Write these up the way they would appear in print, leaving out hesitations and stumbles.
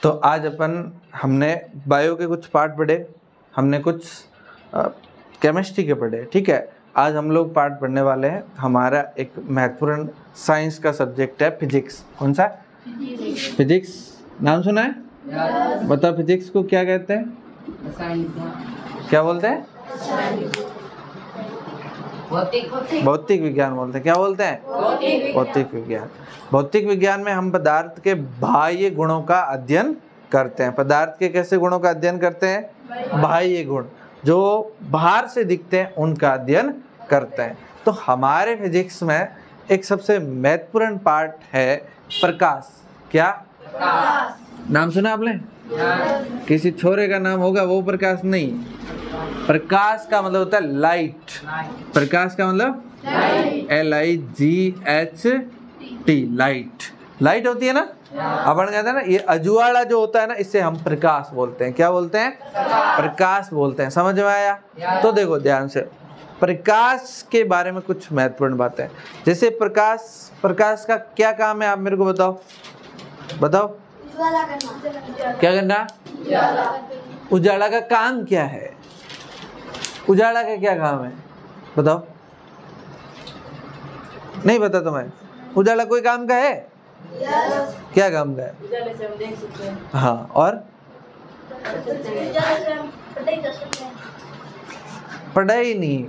तो आज हमने बायो के कुछ पार्ट पढ़े, हमने कुछ केमिस्ट्री के पढ़े, ठीक है। आज हम लोग पार्ट पढ़ने वाले हैं, हमारा एक महत्वपूर्ण साइंस का सब्जेक्ट है फिजिक्स। कौन सा? फिजिक्स। नाम सुना है? बताओ फिजिक्स को क्या कहते हैं? क्या बोलते हैं? भौतिक विज्ञान बोलते हैं। क्या बोलते हैं? भौतिक विज्ञान। भौतिक विज्ञान में हम पदार्थ के बाह्य गुणों का अध्ययन करते हैं। पदार्थ के कैसे गुणों का अध्ययन करते हैं? बाह्य गुण जो बाहर से दिखते हैं उनका अध्ययन करते हैं। तो हमारे फिजिक्स में एक सबसे महत्वपूर्ण पार्ट है प्रकाश। क्या? नाम सुना आपने? किसी छोरे का नाम होगा वो प्रकाश नहीं। प्रकाश का मतलब होता है लाइट। प्रकाश का मतलब LIGHT, लाइट। लाइट होती है ना, अपन कहते हैं ना ये अजुआड़ा जो होता है ना, इससे हम प्रकाश बोलते हैं। क्या बोलते हैं? प्रकाश बोलते हैं। समझ में आया? तो देखो ध्यान से, प्रकाश के बारे में कुछ महत्वपूर्ण बातें। जैसे प्रकाश का क्या काम है, आप मेरे को बताओ। क्या करना? उजाला का काम क्या है? उजाला का क्या काम है बताओ? नहीं पता तुम्हें? उजाला कोई काम का है? क्या काम का है? उजाले से हम देख सकते हैं। हाँ, और पढ़ाई नहीं,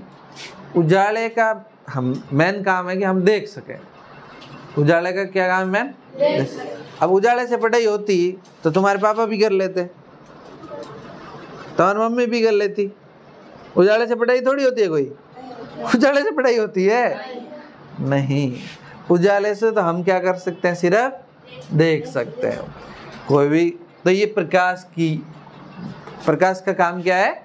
उजाले का हम मेन काम है कि हम देख सकें। उजाले का क्या काम है? अब उजाले से पढ़ाई होती तो तुम्हारे पापा भी कर लेते, तुम्हारी मम्मी भी कर लेती। उजाले से पढ़ाई थोड़ी होती है कोई? उजाले से पढ़ाई होती है? नहीं। उजाले से तो हम क्या कर सकते हैं? सिर्फ देख सकते हैं कोई भी। तो ये प्रकाश का काम क्या है?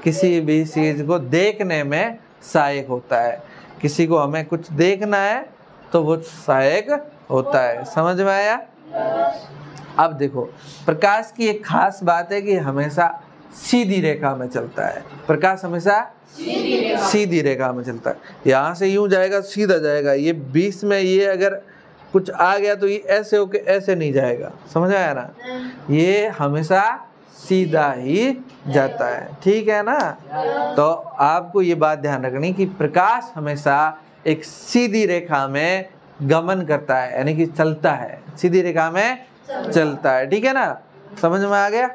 किसी भी चीज को देखने में सहायक होता है। किसी को हमें कुछ देखना है तो वो सहायक होता है। समझ में आया? अब देखो, प्रकाश की एक खास बात है कि हमेशा सीधी रेखा में चलता है। प्रकाश हमेशा सीधी रेखा में चलता है। यहाँ से यूं जाएगा, सीधा जाएगा। ये बीच में ये अगर कुछ आ गया तो ये ऐसे होके ऐसे नहीं जाएगा। समझ आया ना? ये हमेशा सीधा ही जाता है, ठीक है ना? तो आपको ये बात ध्यान रखनी कि प्रकाश हमेशा एक सीधी रेखा में गमन करता है, यानी कि चलता है, सीधी रेखा में चलता है, ठीक है ना? समझ में आ गया?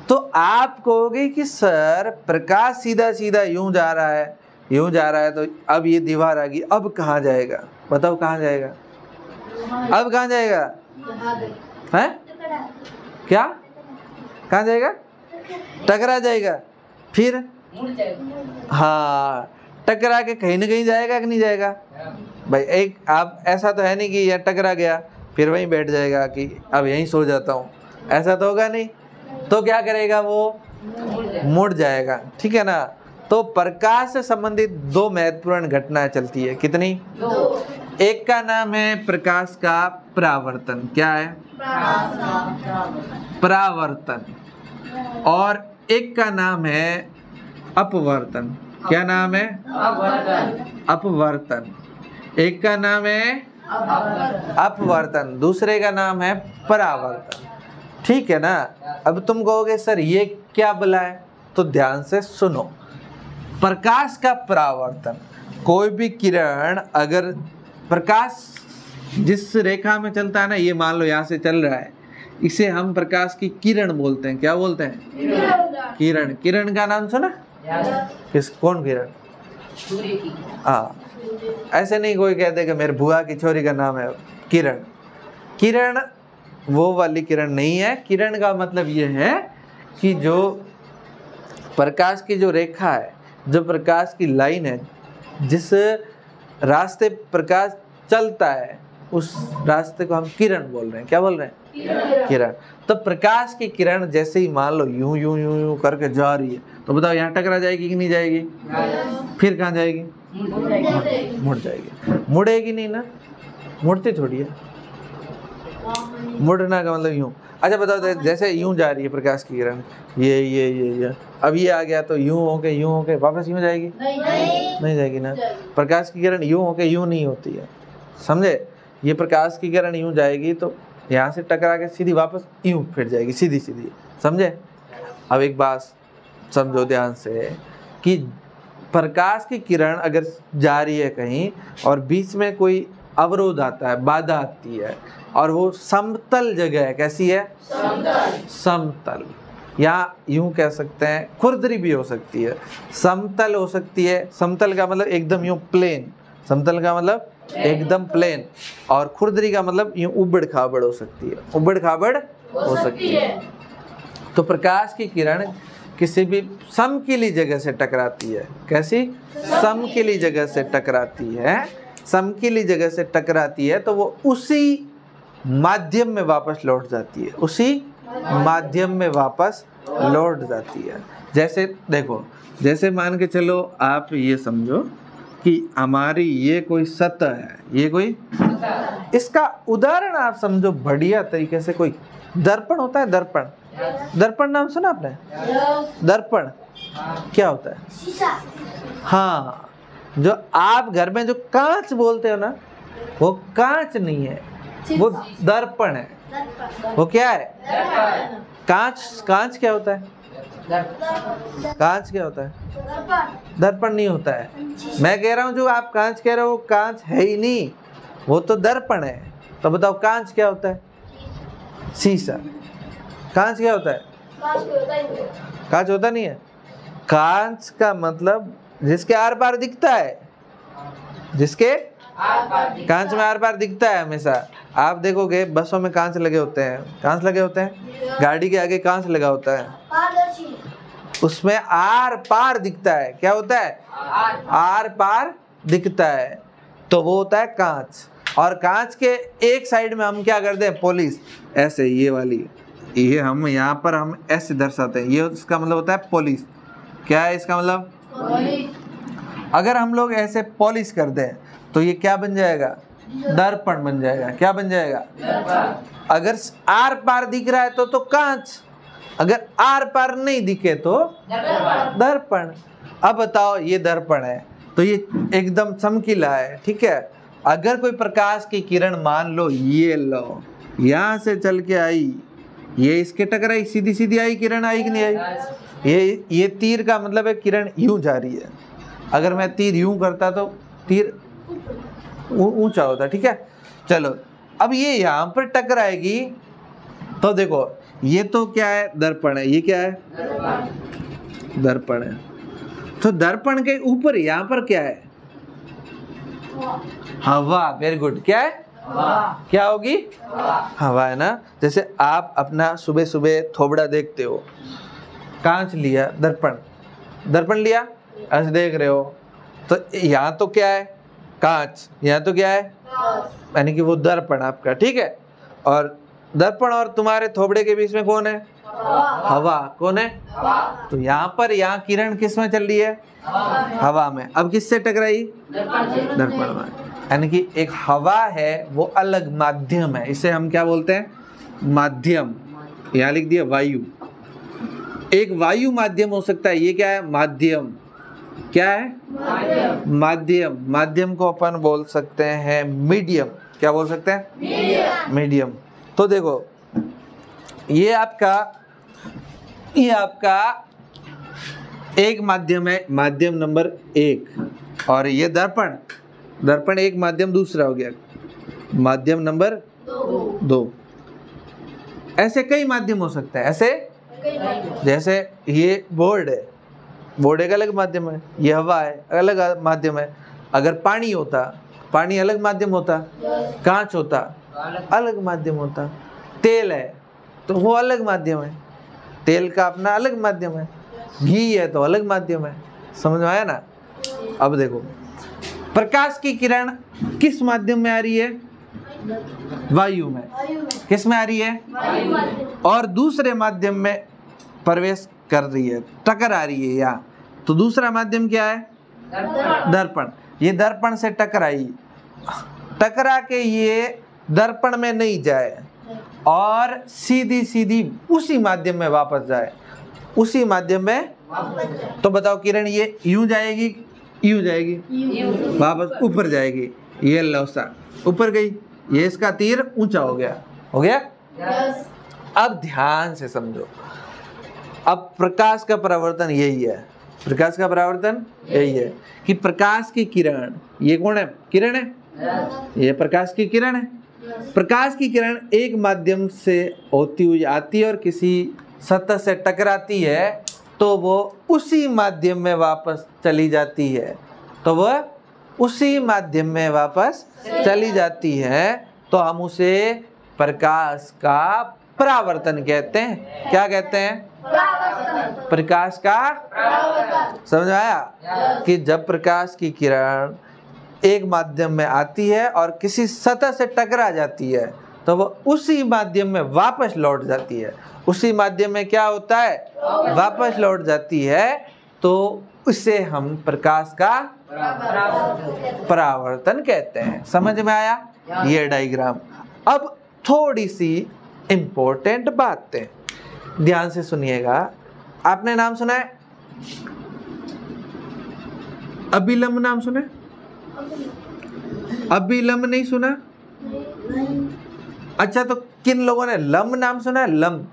तो आप कहोगे कि सर प्रकाश सीधा सीधा यूं जा रहा है, तो अब ये दीवार आ गई, अब कहाँ जाएगा? बताओ कहाँ जाएगा? अब कहाँ जाएगा? हैं? क्या? कहाँ जाएगा? टकरा जाएगा। फिर हाँ, टकरा के कहीं ना कहीं जाएगा कि नहीं जाएगा? भाई एक आप ऐसा तो है नहीं कि यह टकरा गया फिर वहीं बैठ जाएगा कि अब यहीं सो जाता हूँ, ऐसा तो होगा नहीं। तो क्या करेगा? वो मुड़ जाएगा, ठीक है ना? तो प्रकाश से संबंधित दो महत्वपूर्ण घटनाएं चलती है। कितनी? एक का नाम है प्रकाश का परावर्तन। क्या है? परावर्तन। और एक का नाम है अपवर्तन। क्या नाम है? अपवर्तन। एक का नाम है अपवर्तन, दूसरे का नाम है परावर्तन, ठीक है ना? अब तुम कहोगे सर ये क्या बोला है, तो ध्यान से सुनो। प्रकाश का परावर्तन, कोई भी किरण, अगर प्रकाश जिस रेखा में चलता है ना, ये मान लो यहाँ से चल रहा है, इसे हम प्रकाश की किरण बोलते हैं। क्या बोलते हैं? किरण। किरण का नाम सुना? कौन किरण? हाँ, ऐसे नहीं कोई कहते कि मेरे बुआ की छोरी का नाम है किरण। किरण वो वाली किरण नहीं है। किरण का मतलब ये है कि जो प्रकाश की जो रेखा है, जो प्रकाश की लाइन है, जिस रास्ते प्रकाश चलता है, उस रास्ते को हम किरण बोल रहे हैं। क्या बोल रहे हैं? किरण। तो प्रकाश की किरण जैसे ही मान लो यूं यूं यूं यूं करके जा रही है, तो बताओ यहाँ टकरा जाएगी कि नहीं जाएगी? फिर कहाँ जाएगी? मुड़ जाएगी। मुड़ेगी नहीं ना, मुड़ती थोड़ी है। मुड़ना का मतलब यूं। अच्छा बताओ, जैसे यूं जा रही है प्रकाश की किरण, ये अब ये आ गया तो यूं होके वापस यूं जाएगी? नहीं जाएगी ना। प्रकाश की किरण यूं होके यूं नहीं होती है, समझे? ये प्रकाश की किरण यूं जाएगी तो यहाँ से टकरा के सीधी वापस यूं फिर जाएगी, सीधी सीधी, समझे। अब एक बात समझो ध्यान से कि प्रकाश की किरण अगर जा रही है कहीं और बीच में कोई अवरोध आता है, बाधा आती है, और वो समतल जगह है, कैसी है? समतल, या यूं कह सकते हैं खुरदरी भी हो सकती है, समतल हो सकती है। समतल का मतलब एकदम यूं प्लेन, समतल का मतलब एकदम प्लेन, और खुरदरी का मतलब यूं उबड़ खाबड़ हो सकती है, उबड़ खाबड़ हो सकती है। तो प्रकाश की किरण किसी भी समकीली जगह से टकराती है, कैसी? समकीली जगह से टकराती है, समकीली जगह से टकराती है तो वो उसी माध्यम में वापस लौट जाती है, उसी माध्यम में वापस लौट जाती है। जैसे देखो, जैसे मान के चलो आप ये समझो कि हमारी ये कोई सतह है, ये कोई, इसका उदाहरण आप समझो बढ़िया तरीके से, कोई दर्पण होता है, दर्पण, दर्पण नाम सुना आपने? दर्पण क्या होता है? शीशा। हाँ, जो आप घर में जो कांच बोलते हो ना, वो कांच नहीं है, वो दर्पण है। वो क्या है? कांच। कांच क्या होता है? कांच क्या होता है? दर्पण नहीं होता है। मैं कह रहा हूँ जो आप कांच कह रहे हो वो कांच है ही नहीं, वो तो दर्पण है। तो बताओ कांच क्या होता है? शीशा। कांच क्या होता है? कांच होता नहीं है। कांच का मतलब जिसके आर पार दिखता है, जिसके कांच में आर पार दिखता है हमेशा। आप देखोगे बसों में कांच लगे होते हैं, कांच लगे होते हैं, गाड़ी के आगे कांच लगा होता है, उसमें आर पार दिखता है। क्या होता है? आर पार दिखता है, तो वो होता है कांच। और कांच के एक साइड में हम क्या करते हैं? पॉलिश, ऐसे ये वाली, ये हम यहाँ पर हम ऐसे दर्शाते हैं, ये इसका मतलब होता है पॉलिश। क्या है इसका मतलब? अगर हम लोग ऐसे पॉलिश कर दें तो ये क्या बन जाएगा? दर्पण बन जाएगा। क्या बन जाएगा? अगर आर पार दिख रहा है तो कांच, अगर आर पार नहीं दिखे तो दर्पण। अब बताओ, ये दर्पण है तो ये एकदम चमकीला है, ठीक है। अगर कोई प्रकाश की किरण मान लो, ये लो, यहाँ से चल के आई, ये इसके टकराई, सीधी सीधी आई, किरण आई कि नहीं आई? ये तीर का मतलब है किरण यूं जा रही है। अगर मैं तीर यूं करता तो तीर ऊंचा होता, ठीक है। चलो, अब ये यहाँ पर टकराएगी तो देखो, ये तो क्या है? दर्पण है। ये क्या है? दर्पण है। तो दर्पण के ऊपर यहाँ पर क्या है? हवा। Very good. क्या है? क्या होगी? हवा है ना। जैसे आप अपना सुबह सुबह थोबड़ा देखते हो, कांच लिया, दर्पण, दर्पण लिया, ऐसे देख रहे हो, तो यहाँ तो क्या है? कांच। यहाँ तो क्या है? यानी कि वो दर्पण आपका, ठीक है। और दर्पण और तुम्हारे थोबड़े के बीच में कौन है? हवा। कौन है? तो यहाँ पर, यहाँ किरण किस में चल रही है? हवा में। अब किससे टकराई? दर्पण में। यानी कि एक हवा है, वो अलग माध्यम है, इसे हम क्या बोलते हैं? माध्यम। यहाँ लिख दिया वायु। एक वायु माध्यम हो सकता है। ये क्या है? माध्यम। क्या है? माध्यम। माध्यम को अपन बोल सकते हैं मीडियम। क्या बोल सकते हैं? मीडियम। तो देखो, ये आपका एक माध्यम है, माध्यम नंबर 1, और ये दर्पण, दर्पण एक माध्यम दूसरा हो गया, माध्यम नंबर 2। ऐसे कई माध्यम हो सकते हैं। ऐसे जैसे ये बोर्ड है, बोर्ड एक अलग माध्यम है, ये हवा है, अलग माध्यम है। अगर पानी होता, पानी अलग माध्यम होता, कांच होता अलग माध्यम होता, तेल है तो वो अलग माध्यम है, तेल का अपना अलग माध्यम है, घी है तो अलग माध्यम है। समझ में आया ना? अब देखो, प्रकाश की किरण किस माध्यम में आ रही है? वायु में। किस में आ रही है? और दूसरे माध्यम में प्रवेश कर रही है, टकर आ रही है यहाँ। तो दूसरा माध्यम क्या है? दर्पण। ये दर्पण से टकराई, टकरा के ये दर्पण में नहीं जाए और सीधी सीधी उसी माध्यम में वापस जाए, उसी माध्यम में। तो बताओ, किरण ये यूं जाएगी, यूं जाएगी, वापस ऊपर जाएगी। ये लौसा ऊपर गई, ये इसका तीर ऊंचा हो गया, हो गया। यस। अब ध्यान से समझो, अब प्रकाश का परावर्तन यही है, प्रकाश का परावर्तन यही है कि प्रकाश की किरण, ये कौन है, किरण है, ये प्रकाश की किरण है। प्रकाश की किरण एक माध्यम से होती हुई आती है और किसी सतह से टकराती है तो वो उसी माध्यम में वापस चली जाती है, तो वह उसी माध्यम में वापस चली जाती है, तो हम उसे प्रकाश का परावर्तन कहते हैं। क्या कहते हैं? प्रकाश का। समझ आया कि जब प्रकाश की किरण एक माध्यम में आती है और किसी सतह से टकरा जाती है तो वह उसी माध्यम में वापस लौट जाती है। उसी माध्यम में क्या होता है? वापस लौट जाती है, तो उसे हम प्रकाश का परावर्तन कहते हैं। समझ में आया ये डायग्राम? अब थोड़ी सी इंपॉर्टेंट बातें ध्यान से सुनिएगा। आपने नाम सुना है अभिलंब? नाम सुना है? अभिलंब नहीं सुना? अच्छा, तो किन लोगों ने लंब नाम सुना है? लंब,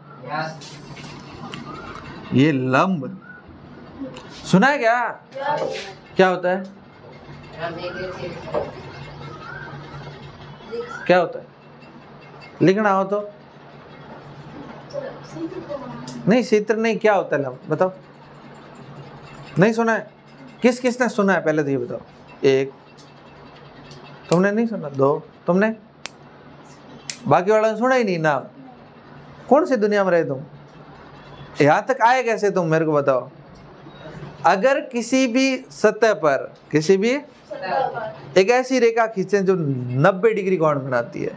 ये लंब सुना है क्या? क्या होता है? क्या होता है? लिखना हो तो नहीं, चित्र नहीं, क्या होता है लंब? बताओ। नहीं सुना है? किस किस ने सुना है पहले तो ये बताओ। एक, तुमने नहीं सुना? दो, तुमने? बाकी वालों ने सुना ही नहीं नाम। कौन सी दुनिया में रहे तुम? यहाँ तक आए कैसे तुम, मेरे को बताओ। अगर किसी भी सतह पर, किसी भी एक ऐसी रेखा खींचें जो 90 डिग्री कोण बनाती है,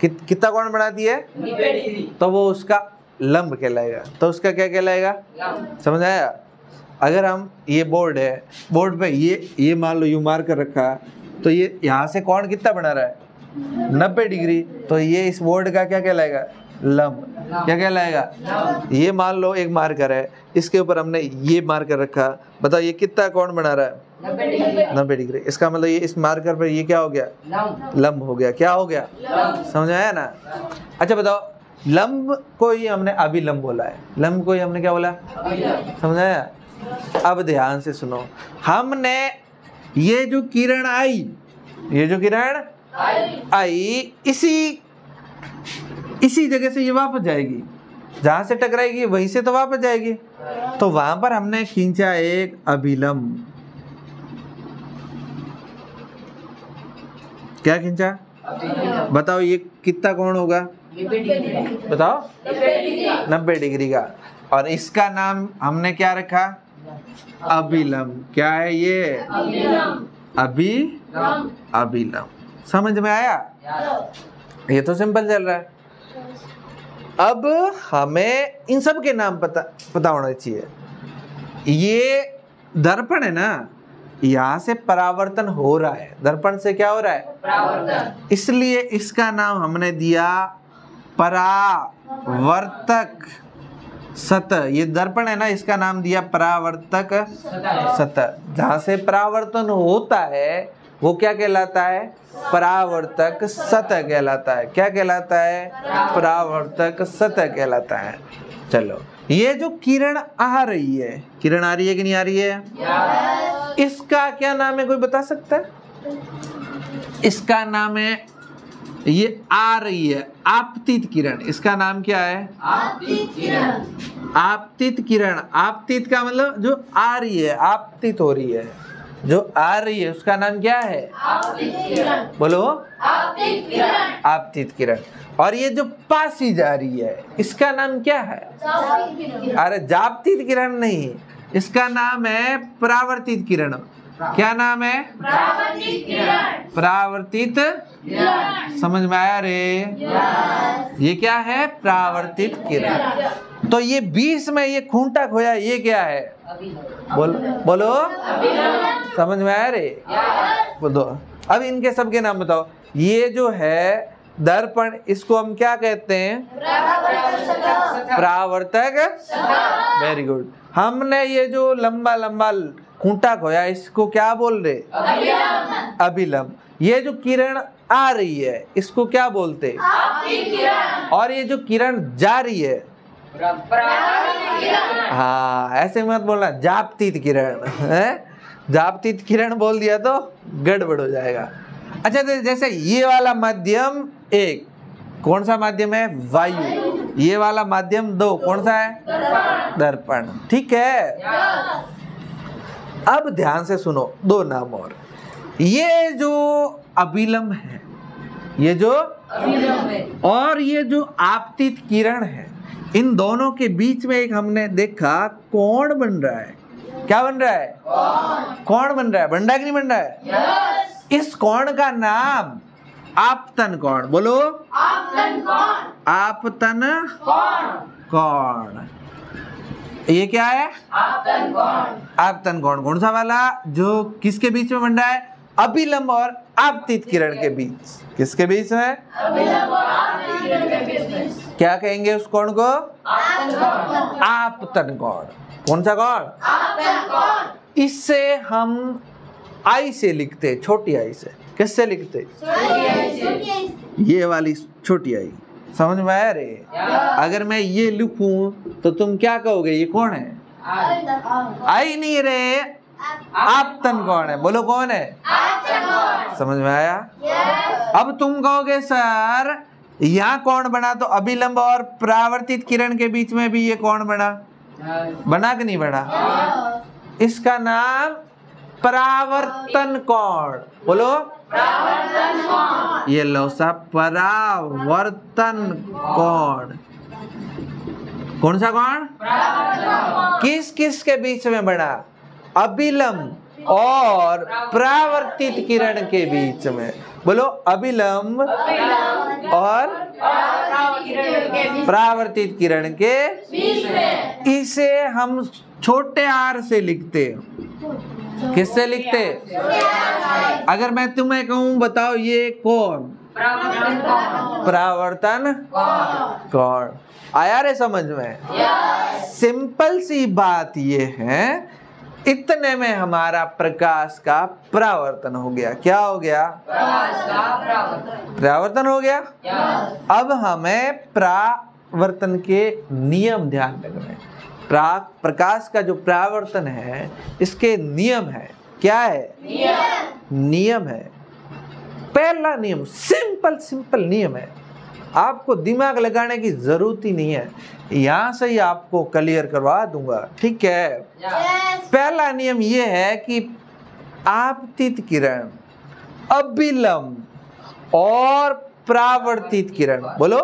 कितना कोण बनाती है? 90 डिग्री, तो वो उसका लंब कहलाएगा। तो उसका क्या कहलाएगा? समझ आया? अगर हम, ये बोर्ड है, बोर्ड पे ये मान लो यू मार कर रखा, तो ये यहाँ से कोण कितना बना रहा है? 90 डिग्री, तो ये इस बोर्ड का क्या कहलाएगा? लंब। क्या कहलाएगा? ये मान लो एक मार्कर है, इसके ऊपर हमने ये मार्कर रखा, बताओ ये कितना कोण बना रहा है? 90 डिग्री। इसका मतलब ये इस मार्कर पर ये क्या हो गया? लंब हो गया। क्या हो गया? समझ आया ना? अच्छा बताओ, लंब को ही हमने अभिलंब बोला है, लंब को ही हमने क्या बोला? समझ आया? अब ध्यान से सुनो, हमने ये जो किरण आई, ये जो किरण आई, इसी जगह से ये वापस जाएगी, जहां से टकराएगी वहीं से तो वापस जाएगी। तो वहां पर हमने खींचा एक अभिलंब। क्या खींचा? बताओ ये कितना कोण होगा? बताओ। 90 डिग्री का। और इसका नाम हमने क्या रखा? अभिलंब। क्या है ये? अभिलंब। समझ में आया? ये तो सिंपल चल रहा है। अब हमें इन सब के नाम पता होना चाहिए। ये दर्पण है ना, यहाँ से परावर्तन हो रहा है। दर्पण से क्या हो रहा है? परावर्तन। इसलिए इसका नाम हमने दिया परावर्तक सतह। ये दर्पण है ना, इसका नाम दिया परावर्तक सतह। जहाँ से परावर्तन होता है वो क्या कहलाता है? परावर्तक सतह कहलाता है। क्या कहलाता है? परावर्तक सतह कहलाता है। चलो, ये जो किरण आ रही है, किरण आ रही है कि नहीं आ रही है? इसका क्या नाम है, कोई बता सकता है? इसका नाम है, ये आ रही है आपतित किरण। इसका नाम क्या है? आपतित किरण। आपतित किरण। आपतित का मतलब जो आ रही है, आपतित हो रही है, जो आ रही है उसका नाम क्या है? आपतित किरण। बोलो। आपतित किरण। आपतित किरण। और ये जो पासी जा रही है इसका नाम क्या है? अरे जापतित किरण नहीं, इसका नाम है परावर्तित किरण। क्या नाम है? परावर्तित किरण। परावर्तित किरण। समझ में आया रे? ये क्या है? परावर्तित किरण। तो ये 20 में ये खूंटा खोया, ये क्या है? बोलो। समझ में आया रे? बोलो। अब इनके सबके नाम बताओ। ये जो है दर्पण, इसको हम क्या कहते हैं? परावर्तक। Very good. हमने ये जो लंबा लंबा खूंटा खोया, इसको क्या बोल रहे? अभिलंब। ये जो किरण आ रही है इसको क्या बोलते? और ये जो किरण जा रही है, हाँ ऐसे मत बोलना जापतीत किरण है, जापतीत किरण बोल दिया तो गड़बड़ हो जाएगा। अच्छा तो जैसे ये वाला माध्यम 1 कौन सा माध्यम है? वायु। ये वाला माध्यम 2 कौन सा है? दर्पण। ठीक है, अब ध्यान से सुनो 2 नाम और। ये जो अभिलंब है, ये जो अभिलंब है और ये जो आपतित किरण है, इन दोनों के बीच में एक हमने देखा कोण बन रहा है। क्या बन रहा है? कोण बन रहा है। बन रहा है कि नहीं बन रहा है? yes. इस कोण का नाम आपतन कोण। बोलो आपतन कोण। आपतन कोण। ये क्या है? आपतन कोण। आपतन कोण कौन सा वाला? जो किसके बीच में बन रहा है? अभिलंब और आपतित किरण के बीच। किसके बीच में? अभिलंब और आपतित किरण के बीच में। क्या कहेंगे उस कोण को? आपतन कोण। कौन सा कोण? आपतन कोण। इससे हम आई से लिखते, छोटी आई से। किससे लिखते? ये वाली छोटी आई। समझ में आया रे? अगर मैं ये लिखूं तो तुम क्या कहोगे? ये कौन है? आई नहीं रे, आपतन कोण है। बोलो कौन है? समझ में आया? अब तुम कहोगे सर यहाँ कौन बना? तो अभिलंब और परावर्तित किरण के बीच में भी ये कौन बना? बना कि नहीं बना? इसका नाम परावर्तन कोण। बोलो परावर्तन कोण। ये लो सा परावर्तन कोण। कौन सा कोण? किस किस के बीच में बना? अभिलंब और परावर्तित किरण के बीच में। बोलो अभिलंब और परावर्तित किरण के बीच में। इसे हम छोटे आर से लिखते। किससे लिखते? अगर मैं तुम्हें कहूं बताओ ये कौन? परावर्तन कोण। आया रे समझ में? सिंपल सी बात ये है, इतने में हमारा प्रकाश का परावर्तन हो गया। क्या हो गया? परावर्तन हो गया। अब हमें परावर्तन के नियम ध्यान रखने हैं। प्रकाश का जो परावर्तन है इसके नियम है। क्या है? नियम है। पहला नियम सिंपल नियम है, आपको दिमाग लगाने की जरूरत ही नहीं है, यहाँ से ही आपको क्लियर करवा दूंगा। ठीक है? पहला नियम ये है कि आपतित किरण, अभिलंब और परावर्तित किरण। बोलो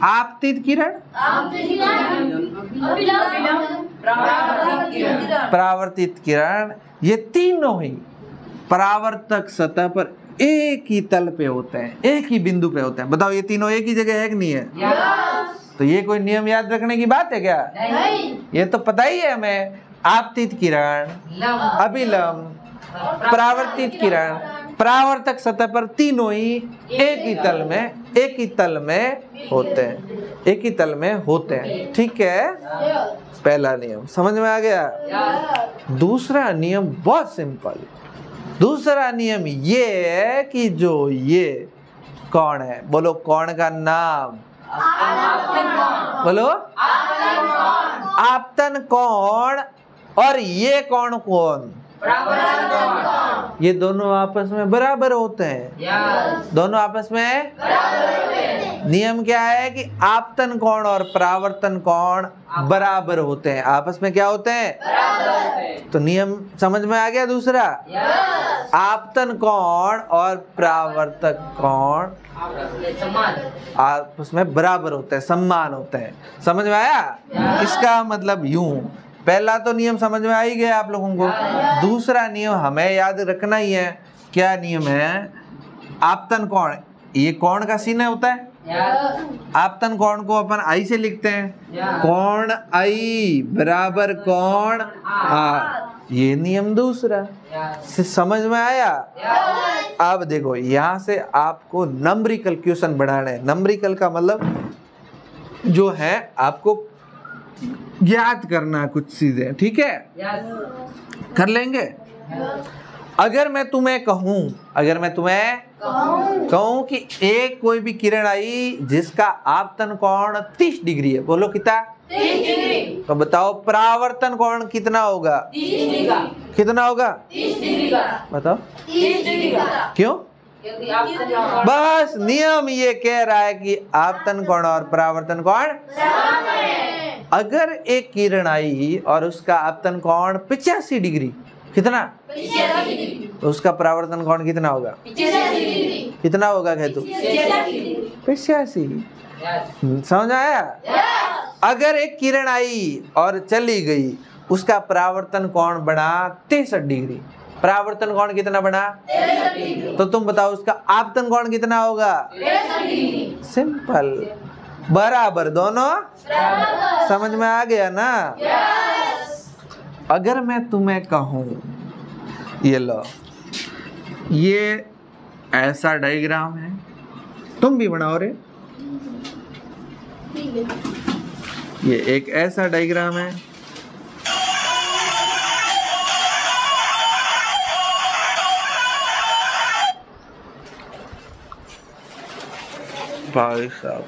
आपतित किरण, परावर्तित किरण, ये तीनों ही परावर्तक सतह पर एक ही तल पे होते हैं, एक ही बिंदु पे होते हैं। बताओ ये तीनों एक ही जगह है कि नहीं है? तो ये कोई नियम याद रखने की बात है क्या? नहीं। ये तो पता ही है हमें। आपतित किरण, अभिलंब, परावर्तित किरण, परावर्तक सतह पर तीनों ही एक ही तल में होते हैं, एक ही तल में होते हैं। ठीक है? पहला नियम समझ में आ गया। दूसरा नियम बहुत सिंपल। दूसरा नियम ये है कि जो ये कौन है, बोलो कौन का नाम? बोलो आपतन कोण। और ये कौन? ये दोनों आपस में बराबर होते हैं। दोनों आपस में नियम क्या है कि आपतन कोण और परावर्तन कोण बराबर होते हैं। आपस में क्या होते हैं? तो नियम समझ में आ गया। दूसरा, आपतन कोण और परावर्तक कोण आपस में बराबर होते हैं, समान होते हैं। समझ में आया? इसका मतलब यूं, पहला तो नियम समझ में आ ही गया आप लोगों को। दूसरा नियम हमें याद रखना ही है। क्या नियम है? आपतन कोण, ये कोण का चिन्ह होता है। आपतन कोण को अपन आई से लिखते हैं। कोण आई बराबर कोण आर। ये नियम दूसरा। समझ में आया? अब देखो यहाँ से आपको नंबरिकल क्वेश्चन बनाना है। नंबरिकल का मतलब जो है आपको याद करना कुछ चीजें। ठीक है? कर लेंगे। अगर मैं तुम्हें कहूं कि एक कोई भी किरण आई जिसका आपतन कोण 30 डिग्री है, बोलो कितना? 30 डिग्री। तो बताओ परावर्तन कोण कितना होगा? 30 डिग्री का। कितना होगा? 30 डिग्री का। बताओ 30 डिग्री का। क्यों? क्योंकि आपतन कोण बस नियम ये कह रहा है कि आपतन कोण और परावर्तन कोण समान है। अगर एक किरण आई और उसका आपतन कोण 85 डिग्री, कितना? 85 डिग्री। तो उसका परावर्तन कोण कितना होगा? 85 डिग्री। कितना होगा कह तू? 85 डिग्री। 85। समझ आया? अगर एक किरण आई और चली गई, उसका परावर्तन कोण बना 63 डिग्री। परावर्तन कोण कितना बना? 63 डिग्री। तो तुम बताओ उसका आपतन कोण कितना होगा? 63 डिग्री। सिंपल, बराबर दोनों। बराबर। समझ में आ गया ना? यस। अगर मैं तुम्हें कहूं, ये लो, ये ऐसा डायग्राम है, तुम भी बनाओ रे। ये एक ऐसा डायग्राम है, भाई साहब